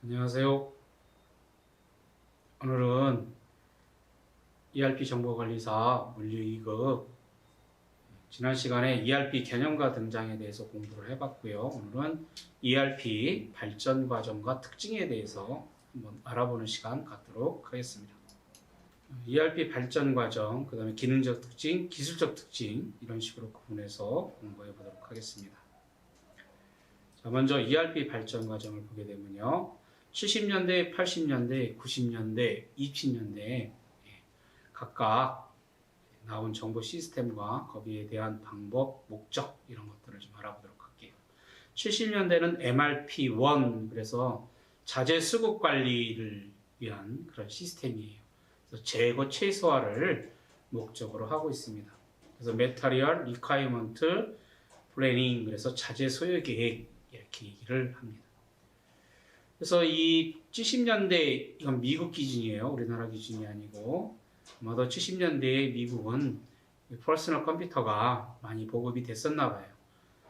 안녕하세요. 오늘은 ERP 정보관리사 물류 2급 지난 시간에 ERP 개념과 등장에 대해서 공부를 해봤고요. 오늘은 ERP 발전 과정과 특징에 대해서 한번 알아보는 시간 갖도록 하겠습니다. ERP 발전 과정, 그 다음에 기능적 특징, 기술적 특징 이런 식으로 구분해서 공부해 보도록 하겠습니다. 자, 먼저 ERP 발전 과정을 보게 되면요. 70년대, 80년대, 90년대, 2000년대 각각 나온 정보 시스템과 거기에 대한 방법, 목적 이런 것들을 좀 알아보도록 할게요. 70년대는 MRP1 그래서 자재 수급 관리를 위한 그런 시스템이에요. 그래서 재고 최소화를 목적으로 하고 있습니다. 그래서 Material Requirement Planning 그래서 자재 소요 계획 이렇게 얘기를 합니다. 그래서 이 70년대 이건 미국 기준이에요. 우리나라 기준이 아니고 아마도 70년대에 미국은 퍼스널 컴퓨터가 많이 보급이 됐었나 봐요.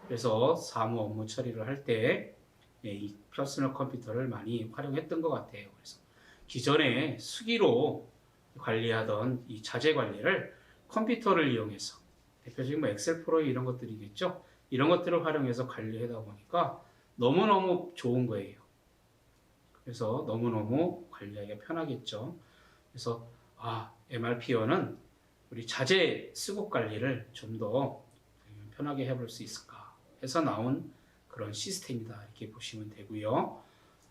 그래서 사무 업무 처리를 할 때 이 퍼스널 컴퓨터를 많이 활용했던 것 같아요. 그래서 기존에 수기로 관리하던 이 자재 관리를 컴퓨터를 이용해서 대표적인 뭐 엑셀 프로 이런 것들이겠죠. 이런 것들을 활용해서 관리하다 보니까 너무너무 좋은 거예요. 그래서 너무너무 관리하기가 편하겠죠. 그래서 MRP어는 우리 자재 수급 관리를 좀 더 편하게 해볼 수 있을까 해서 나온 그런 시스템이다 이렇게 보시면 되고요.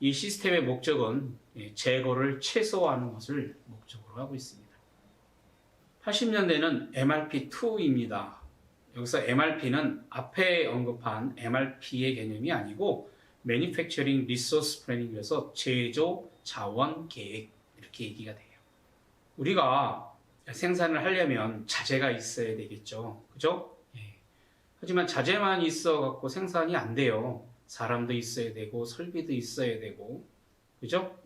이 시스템의 목적은 재고를 최소화하는 것을 목적으로 하고 있습니다. 80년대는 MRP2입니다. 여기서 MRP는 앞에 언급한 MRP의 개념이 아니고 Manufacturing Resource Planning에서 제조 자원 계획 이렇게 얘기가 돼요. 우리가 생산을 하려면 자재가 있어야 되겠죠. 그죠? 하지만 자재만 있어 갖고 생산이 안 돼요. 사람도 있어야 되고 설비도 있어야 되고 그죠?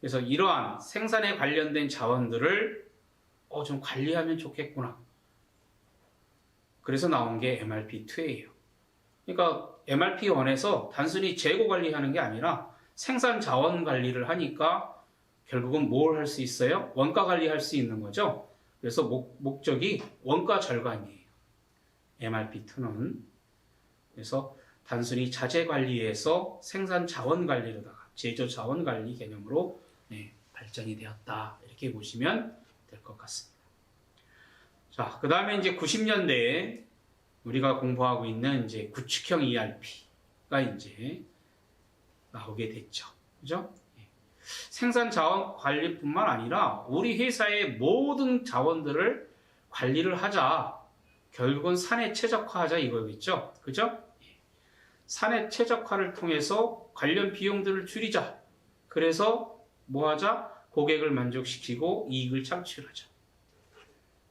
그래서 이러한 생산에 관련된 자원들을 좀 관리하면 좋겠구나. 그래서 나온 게 MRP2예요. 그러니까 MRP1에서 단순히 재고 관리하는 게 아니라 생산 자원 관리를 하니까 결국은 뭘 할 수 있어요? 원가 관리할 수 있는 거죠. 그래서 목적이 원가 절감이에요. MRP2는. 그래서 단순히 자재 관리에서 생산 자원 관리로다가 제조 자원 관리 개념으로 발전이 되었다. 이렇게 보시면 될 것 같습니다. 자, 그 다음에 이제 90년대에 우리가 공부하고 있는 이제 구축형 ERP가 이제 나오게 됐죠. 그죠? 생산 자원 관리뿐만 아니라 우리 회사의 모든 자원들을 관리를 하자. 결국은 사내 최적화하자 이거겠죠. 그죠? 사내 최적화를 통해서 관련 비용들을 줄이자. 그래서 뭐 하자? 고객을 만족시키고 이익을 창출하자.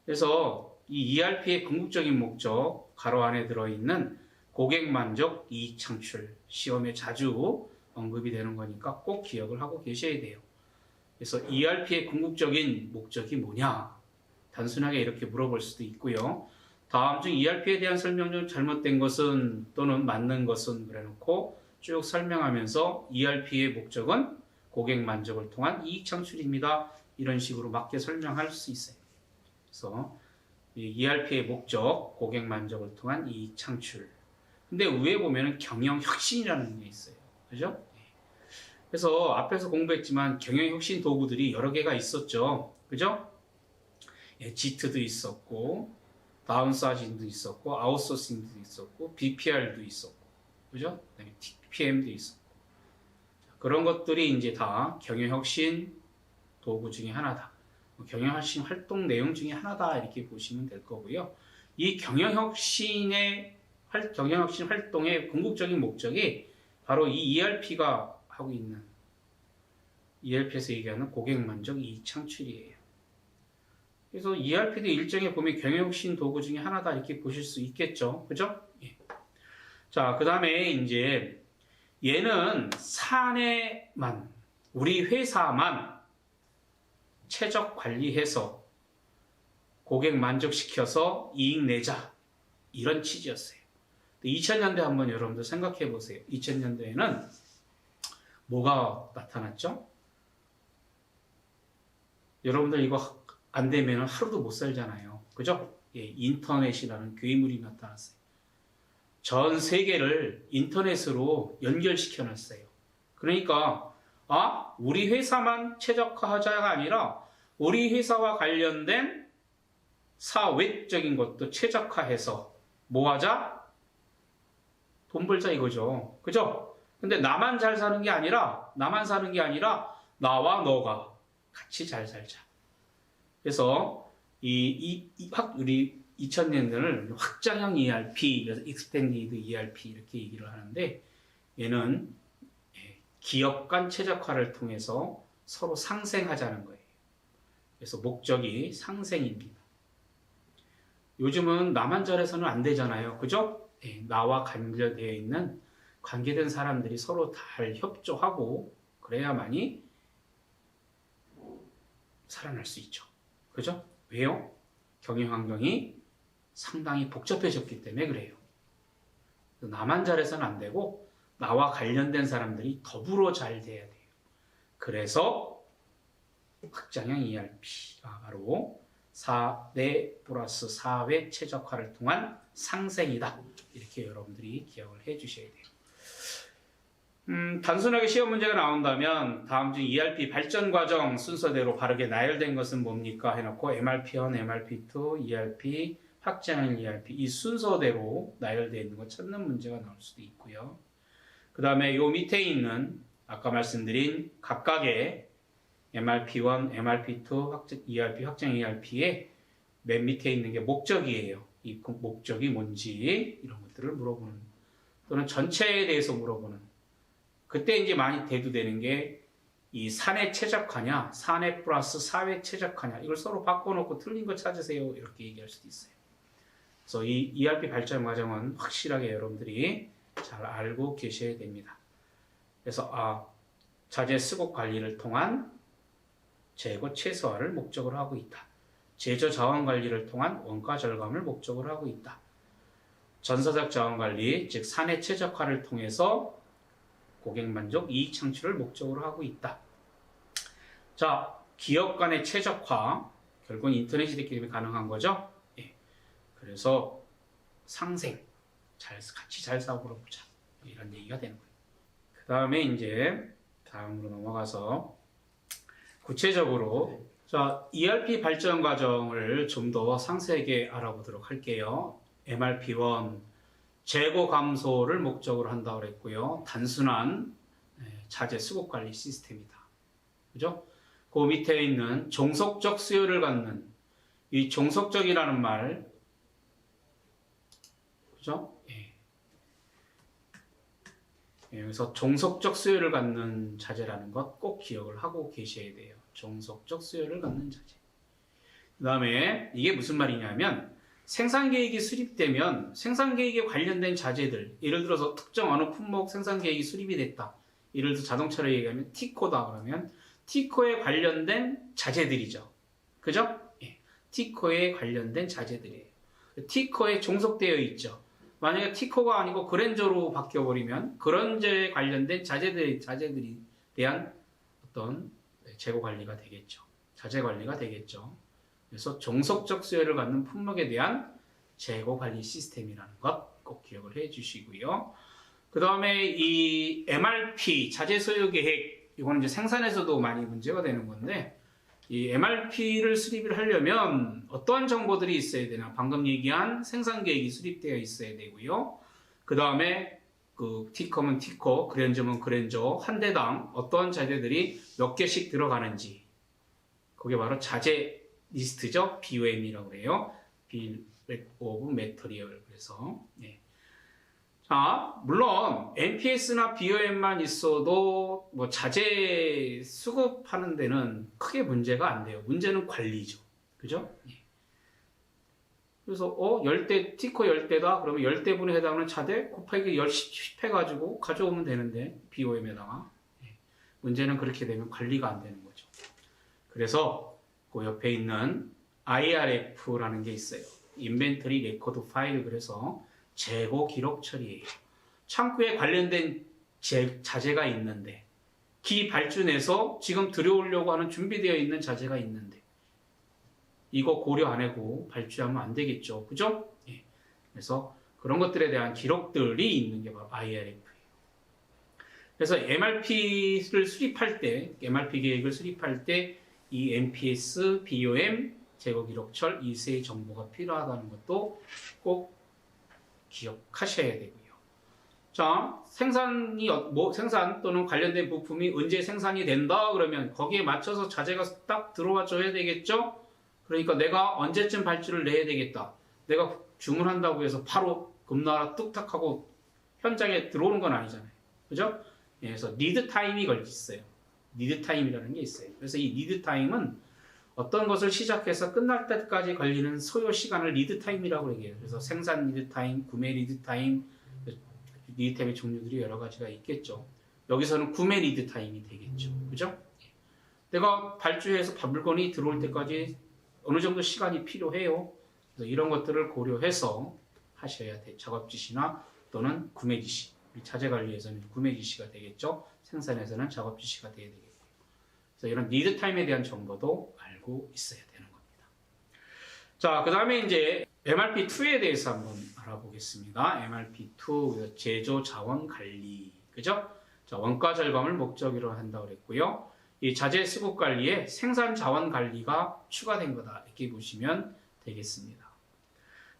그래서 이 ERP의 궁극적인 목적, 가로 안에 들어있는 고객 만족, 이익 창출, 시험에 자주 언급이 되는 거니까 꼭 기억을 하고 계셔야 돼요. 그래서 ERP의 궁극적인 목적이 뭐냐? 단순하게 이렇게 물어볼 수도 있고요. 다음 중 ERP에 대한 설명 중 잘못된 것은 또는 맞는 것은 그래놓고 쭉 설명하면서 ERP의 목적은 고객 만족을 통한 이익 창출입니다. 이런 식으로 맞게 설명할 수 있어요. 그래서 ERP의 목적, 고객 만족을 통한 이익 창출. 근데 위에 보면은 경영 혁신이라는 게 있어요. 그죠? 그래서 앞에서 공부했지만 경영 혁신 도구들이 여러 개가 있었죠. 그죠? G트도 있었고, 다운사이징도 있었고, 아웃소싱도 있었고, BPR도 있었고, 그죠? 그다음에 TPM도 있었고. 그런 것들이 이제 다 경영 혁신 도구 중에 하나다. 경영혁신 활동 내용 중에 하나다 이렇게 보시면 될 거고요. 이 경영혁신 활동의 궁극적인 목적이 바로 이 ERP가 하고 있는 ERP에서 얘기하는 고객 만족 이익 창출이에요. 그래서 ERP도 일종의 보면 경영혁신 도구 중에 하나다 이렇게 보실 수 있겠죠. 그죠? 자, 그 다음에 이제 얘는 사내만 우리 회사만 최적 관리해서 고객 만족시켜서 이익 내자 이런 취지였어요. 2000년대 한번 여러분들 생각해 보세요. 2000년대에는 뭐가 나타났죠? 여러분들 이거 안 되면 하루도 못 살잖아요. 그죠? 예, 인터넷이라는 괴물이 나타났어요. 전 세계를 인터넷으로 연결시켜 놨어요. 그러니까 우리 회사만 최적화하자가 아니라 우리 회사와 관련된 사회적인 것도 최적화해서 뭐 하자? 돈 벌자 이거죠. 그죠? 근데 나만 잘 사는 게 아니라 나와 너가 같이 잘 살자. 그래서 우리 2000년대를 확장형 ERP, 그래서 Expanded ERP 이렇게 얘기를 하는데 얘는 기업 간 최적화를 통해서 서로 상생하자는 거예요. 그래서 목적이 상생입니다. 요즘은 나만 잘해서는 안 되잖아요. 그죠? 나와 관계되어 있는 관계된 사람들이 서로 잘 협조하고 그래야만이 살아날 수 있죠. 그죠? 왜요? 경영 환경이 상당히 복잡해졌기 때문에 그래요. 나만 잘해서는 안 되고 나와 관련된 사람들이 더불어 잘 돼야 돼요. 그래서 확장형 ERP가 바로 4대 플러스 4회 최적화를 통한 상생이다. 이렇게 여러분들이 기억을 해 주셔야 돼요. 단순하게 시험 문제가 나온다면 다음 중 ERP 발전 과정 순서대로 바르게 나열된 것은 뭡니까? 해놓고 MRP1, MRP2, ERP, 확장형 ERP 이 순서대로 나열되어 있는 거 찾는 문제가 나올 수도 있고요. 그 다음에 요 밑에 있는 아까 말씀드린 각각의 MRP1, MRP2, ERP, 확장 ERP의 맨 밑에 있는 게 목적이에요. 이 목적이 뭔지 이런 것들을 물어보는 또는 전체에 대해서 물어보는 그때 이제 많이 대두되는 게 이 사내 최적화냐, 사내 플러스 사회 최적화냐 이걸 서로 바꿔놓고 틀린 거 찾으세요 이렇게 얘기할 수도 있어요. 그래서 이 ERP 발전 과정은 확실하게 여러분들이 잘 알고 계셔야 됩니다. 그래서 자재 수급 관리를 통한 재고 최소화를 목적으로 하고 있다. 제조 자원 관리를 통한 원가 절감을 목적으로 하고 있다. 전사적 자원 관리, 즉 사내 최적화를 통해서 고객 만족, 이익 창출을 목적으로 하고 있다. 자, 기업 간의 최적화, 결국은 인터넷이 됐기 때문에 가능한 거죠. 예. 그래서 상생, 같이 잘 싸우고 보자. 이런 얘기가 되는 거예요. 그 다음에 이제 다음으로 넘어가서 구체적으로 자, ERP 발전 과정을 좀 더 상세하게 알아보도록 할게요. MRP1 재고 감소를 목적으로 한다고 그랬고요. 단순한 자재 수급 관리 시스템이다. 그죠? 그 밑에 있는 종속적 수요를 갖는 이 종속적이라는 말 그죠? 여기서 종속적 수요를 갖는 자재라는 것 꼭 기억을 하고 계셔야 돼요. 종속적 수요를 갖는 자재. 그 다음에 이게 무슨 말이냐면 생산계획이 수립되면 생산계획에 관련된 자재들 예를 들어서 특정 어느 품목 생산계획이 수립이 됐다. 예를 들어서 자동차로 얘기하면 T코다 그러면 T코에 관련된 자재들이죠. 그죠? T코에 관련된 자재들이에요. T코에 종속되어 있죠. 만약에 T코가 아니고 그랜저로 바뀌어버리면 그랜저에 관련된 자재들이 대한 어떤 재고 관리가 되겠죠. 자재 관리가 되겠죠. 그래서 종속적 수요를 갖는 품목에 대한 재고 관리 시스템이라는 것 꼭 기억을 해 주시고요. 그 다음에 이 MRP, 자재 소요 계획, 이거는 이제 생산에서도 많이 문제가 되는 건데, 이 MRP를 수립을 하려면 어떠한 정보들이 있어야 되나? 방금 얘기한 생산 계획이 수립되어 있어야 되고요. 그 다음에 그 T컴은 T코, 그랜저면 그랜저, 한 대당 어떠한 자재들이 몇 개씩 들어가는지, 그게 바로 자재 리스트죠. BOM이라고 그래요. Bill of Material. 그래서 자, 물론 NPS나 BOM만 있어도 뭐 자재 수급하는 데는 크게 문제가 안 돼요. 문제는 관리죠. 그죠? 그래서 10대, T코 10대다? 그러면 10대분에 해당하는 자재 곱하기 10 해가지고 가져오면 되는데 BOM에다가 문제는 그렇게 되면 관리가 안 되는 거죠. 그래서 그 옆에 있는 IRF라는 게 있어요. 인벤토리 레코드 파일. 그래서 재고 기록 처리예요. 창구에 관련된 자재가 있는데 기발주내서 지금 들여오려고 하는 준비되어 있는 자재가 있는데 이거 고려 안 하고 발주하면 안 되겠죠. 그죠? 예. 그래서 그런 것들에 대한 기록들이 있는 게 바로 IRF예요. 그래서 MRP를 수립할 때, MRP 계획을 수립할 때 이 MPS, BOM, 재고 기록철 이 세 정보가 필요하다는 것도 꼭 기억하셔야 되고요. 자, 생산 또는 관련된 부품이 언제 생산이 된다 그러면 거기에 맞춰서 자재가 딱 들어와 줘야 되겠죠? 그러니까 내가 언제쯤 발주를 내야 되겠다. 내가 주문한다고 해서 바로 금나라 뚝딱 하고 현장에 들어오는 건 아니잖아요. 그죠? 그래서 리드 타임이 있어요. 리드 타임이라는 게 있어요. 그래서 이 리드 타임은 어떤 것을 시작해서 끝날 때까지 걸리는 소요 시간을 리드 타임이라고 얘기해요. 그래서 생산 리드 타임, 구매 리드 타임, 리드 타임의 종류들이 여러 가지가 있겠죠. 여기서는 구매 리드 타임이 되겠죠. 그죠? 내가 발주해서 물건이 들어올 때까지 어느 정도 시간이 필요해요. 그래서 이런 것들을 고려해서 하셔야 돼. 작업 지시나 또는 구매 지시. 자재 관리에서는 구매 지시가 되겠죠. 생산에서는 작업 지시가 되어야 되겠고요. 그래서 이런 리드 타임에 대한 정보도 알고 있어야 되는 겁니다. 자, 그 다음에 이제 MRP2에 대해서 한번 알아보겠습니다. MRP2 제조 자원 관리, 그죠? 자, 원가 절감을 목적으로 한다고 그랬고요. 이 자재 수급 관리에 생산 자원 관리가 추가된 거다 이렇게 보시면 되겠습니다.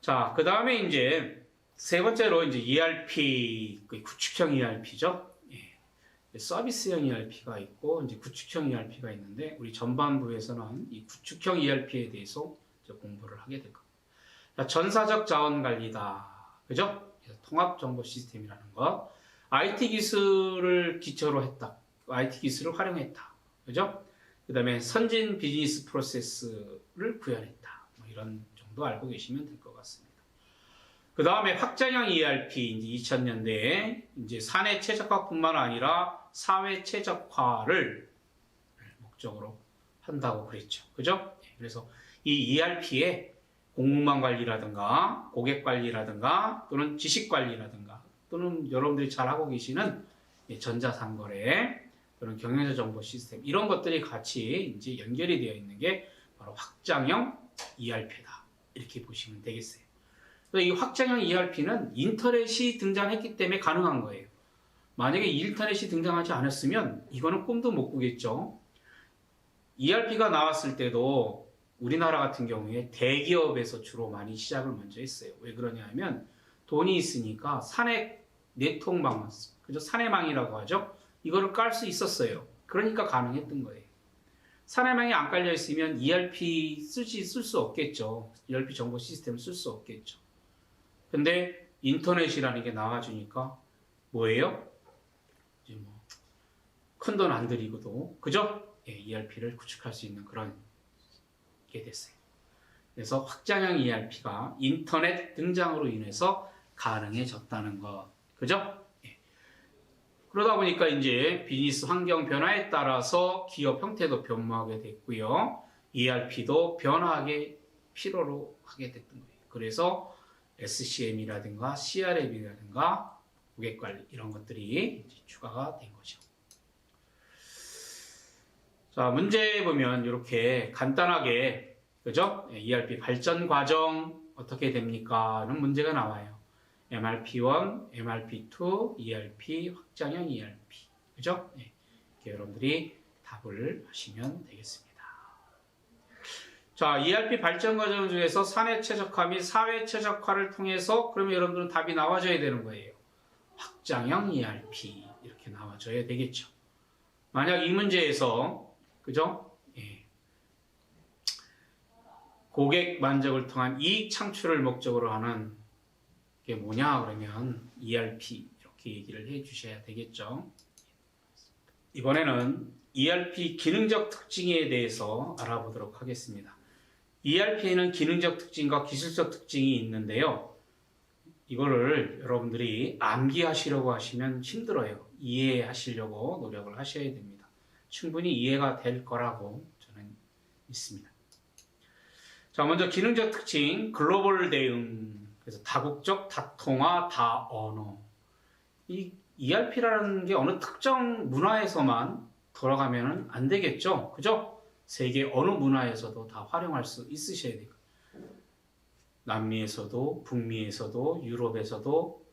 자, 그 다음에 이제 세 번째로 이제 ERP, 구축형 ERP죠. 예. 서비스형 ERP가 있고 이제 구축형 ERP가 있는데 우리 전반부에서는 이 구축형 ERP에 대해서 공부를 하게 될 겁니다. 자, 전사적 자원 관리다, 그죠? 통합 정보 시스템이라는 거, IT 기술을 기초로 했다, IT 기술을 활용했다, 그죠? 그 다음에 선진 비즈니스 프로세스를 구현했다, 뭐 이런 정도 알고 계시면 될 것 같습니다. 그 다음에 확장형 ERP, 이제 2000년대에 이제 사내 최적화뿐만 아니라 사회 최적화를 목적으로 한다고 그랬죠. 그죠? 그래서 이 ERP에 공무망 관리라든가 고객 관리라든가 또는 지식 관리라든가 또는 여러분들이 잘 하고 계시는 전자상거래 또는 경영자 정보 시스템 이런 것들이 같이 이제 연결이 되어 있는 게 바로 확장형 ERP다. 이렇게 보시면 되겠어요. 이 확장형 ERP는 인터넷이 등장했기 때문에 가능한 거예요. 만약에 인터넷이 등장하지 않았으면 이거는 꿈도 못 꾸겠죠. ERP가 나왔을 때도 우리나라 같은 경우에 대기업에서 주로 많이 시작을 먼저 했어요. 왜 그러냐 하면 돈이 있으니까 사내 네트워크망, 그죠? 사내망이라고 하죠. 이거를 깔 수 있었어요. 그러니까 가능했던 거예요. 사내망이 안 깔려 있으면 ERP 쓸 수 없겠죠. ERP 정보 시스템을 쓸 수 없겠죠. 근데 인터넷이라는 게 나와주니까 뭐예요? 이제 뭐 큰 돈 안 들이고도, 그죠? 예, ERP를 구축할 수 있는 그런 게 됐어요. 그래서 확장형 ERP가 인터넷 등장으로 인해서 가능해졌다는 것, 그죠? 예. 그러다 보니까 이제 비즈니스 환경 변화에 따라서 기업 형태도 변모하게 됐고요. ERP도 변화하게 필요로 하게 됐던 거예요. 그래서 SCM이라든가 CRM이라든가 고객관리 이런 것들이 이제 추가가 된 거죠. 자, 문제 보면 이렇게 간단하게, 그죠? ERP 발전 과정 어떻게 됩니까? 이런 문제가 나와요. MRP1, MRP2, ERP, 확장형 ERP, 그죠? 네. 이렇게 여러분들이 답을 하시면 되겠습니다. 자, ERP 발전 과정 중에서 사내 최적화 및 사회 최적화를 통해서 그러면 여러분들은 답이 나와줘야 되는 거예요. 확장형 ERP 이렇게 나와줘야 되겠죠. 만약 이 문제에서, 그죠? 예. 고객 만족을 통한 이익 창출을 목적으로 하는 게 뭐냐 그러면 ERP 이렇게 얘기를 해 주셔야 되겠죠. 이번에는 ERP 기능적 특징에 대해서 알아보도록 하겠습니다. ERP에는 기능적 특징과 기술적 특징이 있는데요. 이거를 여러분들이 암기하시려고 하시면 힘들어요. 이해하시려고 노력을 하셔야 됩니다. 충분히 이해가 될 거라고 저는 믿습니다. 자, 먼저 기능적 특징, 글로벌 대응, 그래서 다국적, 다통화, 다언어. 이 ERP라는 게 어느 특정 문화에서만 돌아가면은 안 되겠죠. 그죠? 세계 어느 문화에서도 다 활용할 수 있으셔야 돼요. 남미에서도, 북미에서도, 유럽에서도,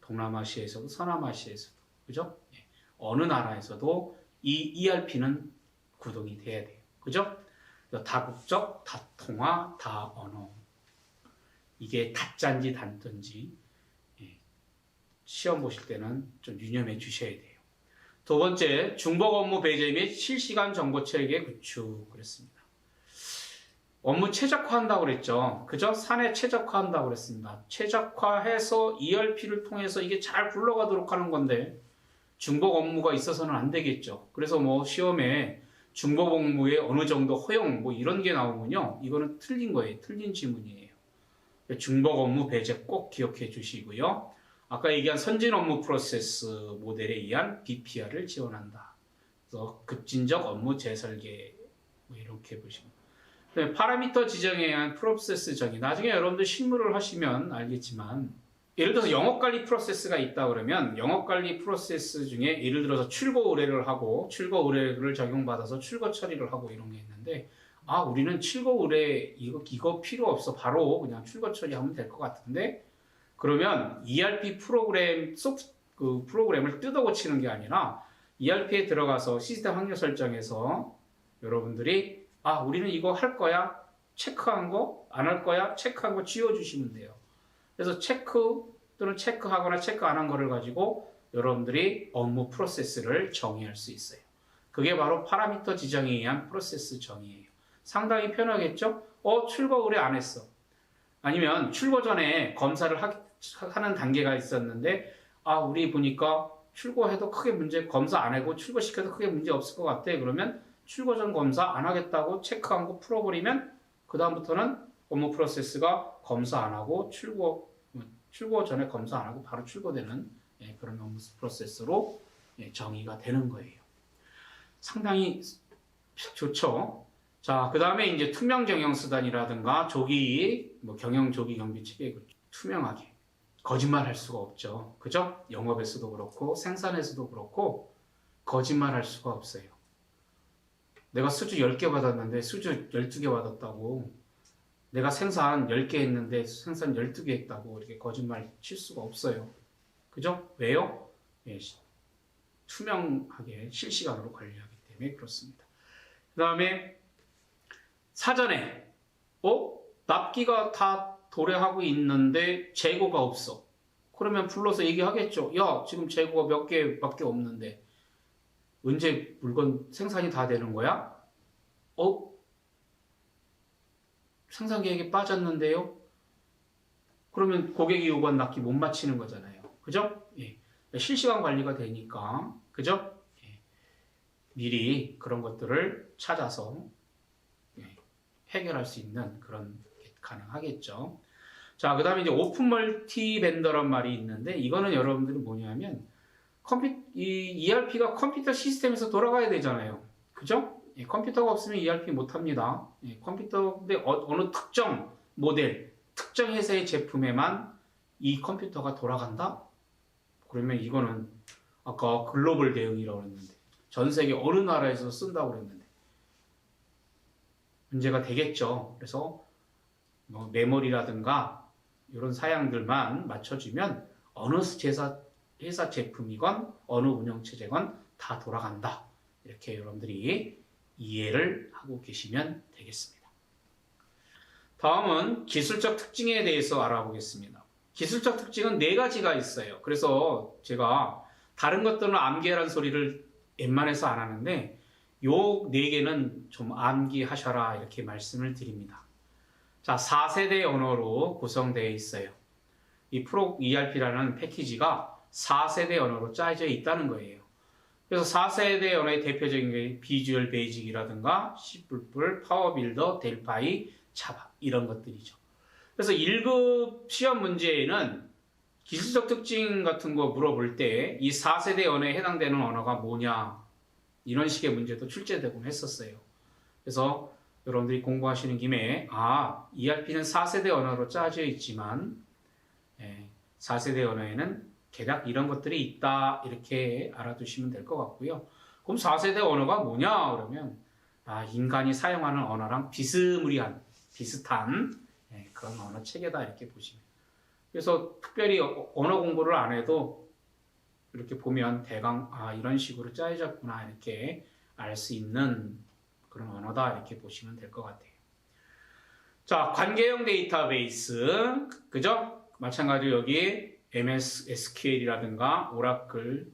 동남아시아에서도, 서남아시아에서도. 그죠? 예. 어느 나라에서도 이 ERP는 구동이 돼야 돼요. 그죠? 다국적, 다통화, 다언어. 이게 다짠지 단짠지 시험 보실 때는 좀 유념해 주셔야 돼요. 두 번째, 중복 업무 배제 및 실시간 정보 체계 구축 그랬습니다. 업무 최적화한다고 그랬죠. 그죠? 사내 최적화한다고 그랬습니다. 최적화해서 ERP를 통해서 이게 잘 굴러가도록 하는 건데 중복 업무가 있어서는 안 되겠죠. 그래서 뭐 시험에 중복 업무에 어느 정도 허용 뭐 이런 게 나오면요. 이거는 틀린 거예요. 틀린 지문이에요. 중복 업무 배제 꼭 기억해 주시고요. 아까 얘기한 선진 업무 프로세스 모델에 의한 BPR을 지원한다. 그래서 급진적 업무 재설계 뭐 이렇게 보시면. 파라미터 지정에 의한 프로세스 정의. 나중에 여러분들 실무를 하시면 알겠지만 예를 들어서 영업관리 프로세스가 있다 그러면 영업관리 프로세스 중에 예를 들어서 출고 의뢰를 하고 출고 의뢰를 적용받아서 출고 처리를 하고 이런 게 있는데 우리는 출고 의뢰 이거 필요 없어. 바로 그냥 출고 처리하면 될 것 같은데 그러면 ERP 프로그램 그 프로그램을 뜯어 고치는 게 아니라 ERP에 들어가서 시스템 확률 설정에서 여러분들이 우리는 이거 할 거야 체크한 거 안 할 거야 체크한 거 지워주시면 돼요. 그래서 체크 또는 체크하거나 체크 안 한 거를 가지고 여러분들이 업무 프로세스를 정의할 수 있어요. 그게 바로 파라미터 지정에 의한 프로세스 정의예요. 상당히 편하겠죠? 출고 의뢰 안 했어. 아니면 출고 전에 검사를 하는 단계가 있었는데 우리 보니까 출고해도 크게 검사 안 하고 출고시켜도 크게 문제 없을 것 같아. 그러면 출고 전 검사 안 하겠다고 체크한 거 풀어버리면 그 다음부터는 업무 프로세스가 검사 안 하고 출고 전에 검사 안 하고 바로 출고되는 그런 업무 프로세스로 정의가 되는 거예요. 상당히 좋죠. 자, 그 다음에 이제 투명 경영 수단이라든가 조기, 경영 조기 경비 체계 투명하게. 거짓말 할 수가 없죠. 그죠? 영업에서도 그렇고, 생산에서도 그렇고, 거짓말 할 수가 없어요. 내가 수주 10개 받았는데 수주 12개 받았다고, 내가 생산 10개 했는데 생산 12개 했다고 이렇게 거짓말 칠 수가 없어요. 그죠? 왜요? 투명하게 실시간으로 관리하기 때문에 그렇습니다. 그 다음에 사전에 납기가 다 도래하고 있는데 재고가 없어. 그러면 불러서 얘기하겠죠. 야, 지금 재고가 몇 개밖에 없는데 언제 물건 생산이 다 되는 거야? 생산 계획이 빠졌는데요? 그러면 고객이 요구한 납기 못 맞히는 거잖아요. 그죠? 실시간 관리가 되니까 그죠? 미리 그런 것들을 찾아서 해결할 수 있는 그런 게 가능하겠죠. 자, 그 다음에 이제 오픈 멀티 벤더란 말이 있는데 이거는 여러분들이 뭐냐면 이 ERP가 컴퓨터 시스템에서 돌아가야 되잖아요. 그죠? 컴퓨터가 없으면 ERP 못 합니다. 컴퓨터인데 어느 특정 모델, 특정 회사의 제품에만 이 컴퓨터가 돌아간다? 그러면 이거는 아까 글로벌 대응이라고 했는데 전 세계 어느 나라에서 쓴다고 그랬는데 문제가 되겠죠. 그래서 메모리라든가 이런 사양들만 맞춰주면 어느 회사 제품이건 어느 운영체제건 다 돌아간다. 이렇게 여러분들이 이해를 하고 계시면 되겠습니다. 다음은 기술적 특징에 대해서 알아보겠습니다. 기술적 특징은 4가지가 있어요. 그래서 제가 다른 것들은 암기하라는 소리를 웬만해서 안 하는데 요 4개는 좀 암기하셔라 이렇게 말씀을 드립니다. 자, 4세대 언어로 구성되어 있어요. 이 프로 ERP라는 패키지가 4세대 언어로 짜여져 있다는 거예요. 그래서 4세대 언어의 대표적인 게 비주얼 베이직이라든가 C++, 파워빌더, 델파이, 자바 이런 것들이죠. 그래서 1급 시험 문제에는 기술적 특징 같은 거 물어볼 때 이 4세대 언어에 해당되는 언어가 뭐냐 이런 식의 문제도 출제되곤 했었어요. 그래서 여러분들이 공부하시는 김에 ERP는 4세대 언어로 짜져 있지만 4세대 언어에는 대략 이런 것들이 있다 이렇게 알아두시면 될 것 같고요. 그 그럼 4세대 언어가 뭐냐? 그러면 인간이 사용하는 언어랑 비스무리한, 비슷한 그런 언어 체계다 이렇게 보시면. 그래서 특별히 언어 공부를 안 해도 이렇게 보면 대강 이런 식으로 짜여졌구나 이렇게 알 수 있는 그런 언어다 이렇게 보시면 될 것 같아요. 자, 관계형 데이터베이스, 그죠? 마찬가지로 여기 MS SQL이라든가 오라클,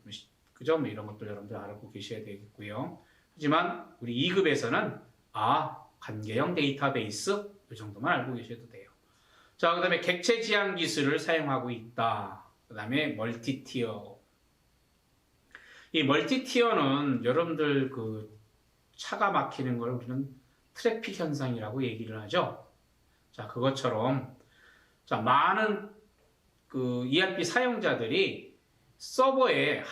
그죠? 뭐 이런 것들 여러분들 알고 계셔야 되겠고요. 하지만 우리 2급에서는 관계형 데이터베이스 이 정도만 알고 계셔도 돼요. 자, 그 다음에 객체 지향 기술을 사용하고 있다. 그 다음에 멀티티어. 이 멀티티어는 여러분들 그 차가 막히는 걸 우리는 트래픽 현상이라고 얘기를 하죠. 자, 그것처럼 자, 많은 그 ERP 사용자들이 서버를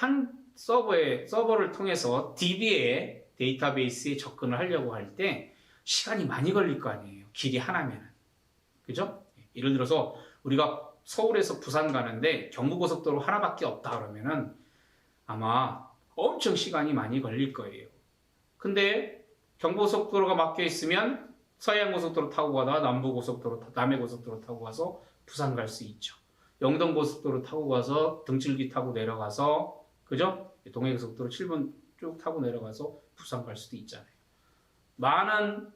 통해서 DB의 데이터베이스에 접근을 하려고 할 때 시간이 많이 걸릴 거 아니에요. 길이 하나면은. 그죠? 예를 들어서 우리가 서울에서 부산 가는데 경부고속도로 하나밖에 없다 그러면은 아마 엄청 시간이 많이 걸릴 거예요. 근데 경부고속도로가 막혀 있으면 서해안고속도로 타고 가다가 남해고속도로 타고 가서 부산 갈 수 있죠. 영동고속도로 타고 가서 등줄기 타고 내려가서, 그죠? 동해고속도로 7번 쭉 타고 내려가서 부산 갈 수도 있잖아요. 많은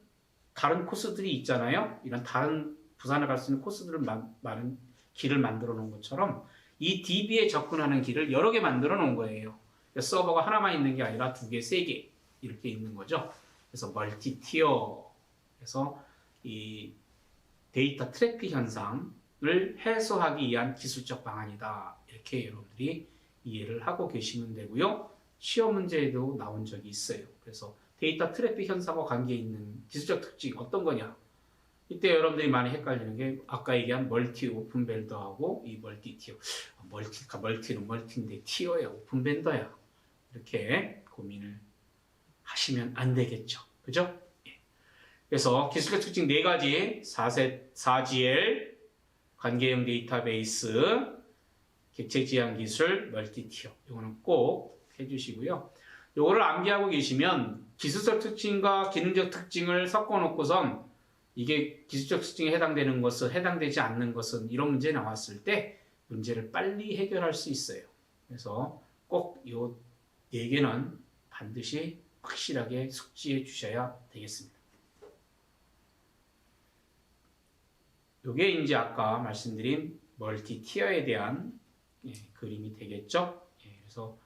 다른 코스들이 있잖아요. 이런 다른 부산에 갈 수 있는 코스들을 많은 길을 만들어 놓은 것처럼 이 DB에 접근하는 길을 여러 개 만들어 놓은 거예요. 서버가 하나만 있는 게 아니라 2개, 3개 이렇게 있는 거죠. 그래서 멀티티어, 그래서 이 데이터 트래픽 현상을 해소하기 위한 기술적 방안이다. 이렇게 여러분들이 이해를 하고 계시면 되고요. 시험 문제에도 나온 적이 있어요. 그래서 데이터 트래픽 현상과 관계 있는 기술적 특징 어떤 거냐? 이때 여러분들이 많이 헷갈리는 게 아까 얘기한 멀티 오픈 벤더하고 이 멀티티어. 멀티는 멀티인데 티어야 오픈 벤더야. 이렇게 고민을 하시면 안 되겠죠. 그죠? 그래서 기술적 특징 4가지, 4GL, 관계형 데이터베이스, 객체 지향 기술, 멀티티어. 이거는 꼭 해주시고요. 이거를 암기하고 계시면 기술적 특징과 기능적 특징을 섞어놓고선 이게 기술적 특징에 해당되는 것은, 해당되지 않는 것은 이런 문제 나왔을 때 문제를 빨리 해결할 수 있어요. 그래서 꼭 이 4개는 반드시 확실하게 숙지해 주셔야 되겠습니다. 이게 이제 아까 말씀드린 멀티티어에 대한 그림이 되겠죠. 그래서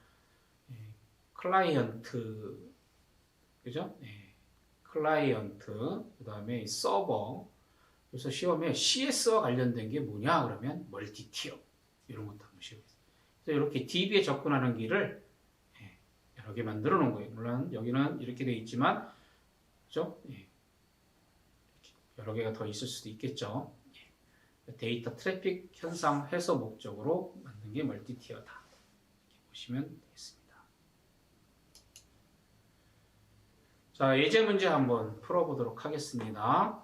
클라이언트, 그죠? 클라이언트, 그 다음에 서버. 그래서 시험에 CS와 관련된 게 뭐냐 그러면 멀티티어 이런 것도 한번 시험했어요. 그래서 이렇게 DB에 접근하는 길을 여러 개 만들어 놓은 거예요. 물론 여기는 이렇게 되어 있지만, 그죠? 여러 개가 더 있을 수도 있겠죠. 데이터 트래픽 현상 해소 목적으로 만든 게 멀티티어다. 이렇게 보시면 되겠습니다. 자, 예제 문제 한번 풀어보도록 하겠습니다.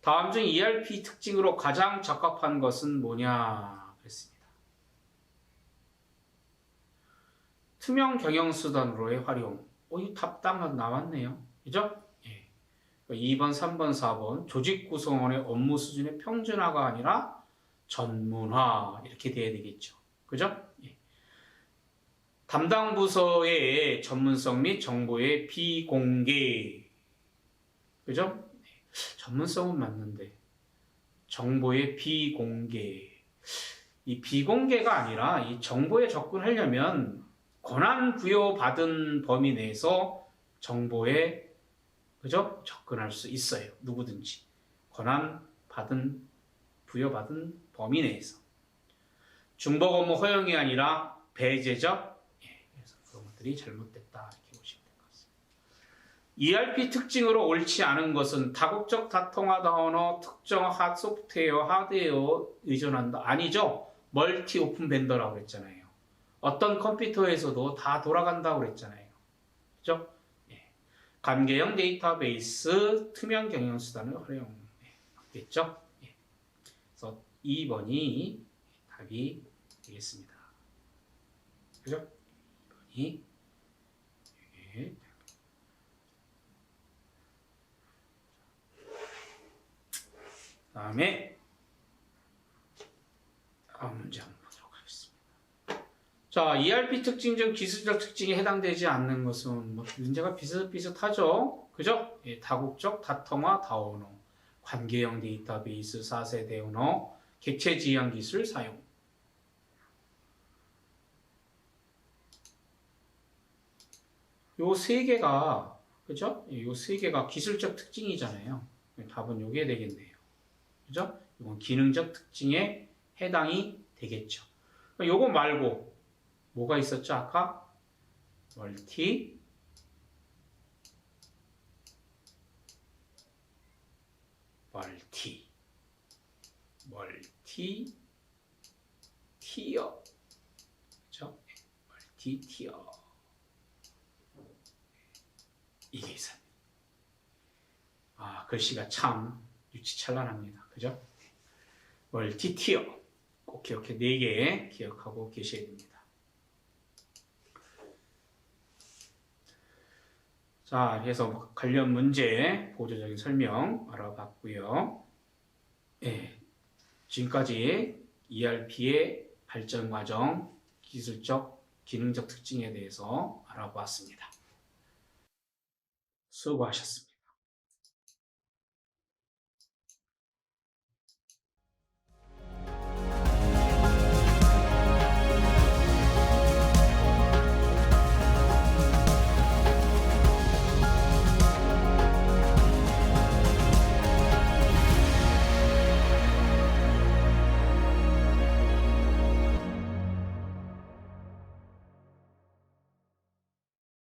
다음 중 ERP 특징으로 가장 적합한 것은 뭐냐 그랬습니다. 투명 경영수단으로의 활용. 이 답당 나왔네요. 그죠? 2번, 3번, 4번 조직 구성원의 업무 수준의 평준화가 아니라 전문화 이렇게 돼야 되겠죠. 그죠? 담당 부서의 전문성 및 정보의 비공개. 그죠? 전문성은 맞는데 정보의 비공개. 이 비공개가 아니라 이 정보에 접근하려면 권한 부여받은 범위 내에서 정보에, 그죠? 접근할 수 있어요. 누구든지. 부여받은 범위 내에서. 중복 업무 허용이 아니라 배제적. 그래서 그런 것들이 잘못됐다. 이렇게 보시면 될 것 같습니다. ERP 특징으로 옳지 않은 것은 다국적 다통하다 언어, 특정 소프트웨어, 하드웨어 의존한다. 아니죠. 멀티 오픈 벤더라고 그랬잖아요. 어떤 컴퓨터에서도 다 돌아간다고 그랬잖아요. 그죠? 관계형 데이터베이스, 투명 경영수단을 활용했겠죠? 그래서 2번이 답이 되겠습니다. 그죠? 2번이 예. 다음에 다음 문제 한번 보도록 하겠습니다. 자, ERP 특징 중 기술적 특징에 해당되지 않는 것은 뭐 문제가 비슷비슷하죠. 그죠? 예, 다국적, 다통화, 다언어, 관계형 데이터베이스, 4세대 언어, 객체 지향 기술 사용. 요 세 개가, 그죠? 요 세 개가 기술적 특징이잖아요. 답은 요게 되겠네요. 그죠? 이건 기능적 특징에 해당이 되겠죠. 요거 말고 뭐가 있었죠? 아까 멀티, 티어, 그죠? 멀티 티어. 이게 있어요. 아, 글씨가 참 유치찬란합니다. 그죠? 멀티 티어. 꼭 이렇게 4개 기억하고 계셔야 됩니다. 자, 그래서 관련 문제 보조적인 설명 알아봤고요. 예, 지금까지 ERP의 발전 과정, 기술적, 기능적 특징에 대해서 알아보았습니다. 수고하셨습니다.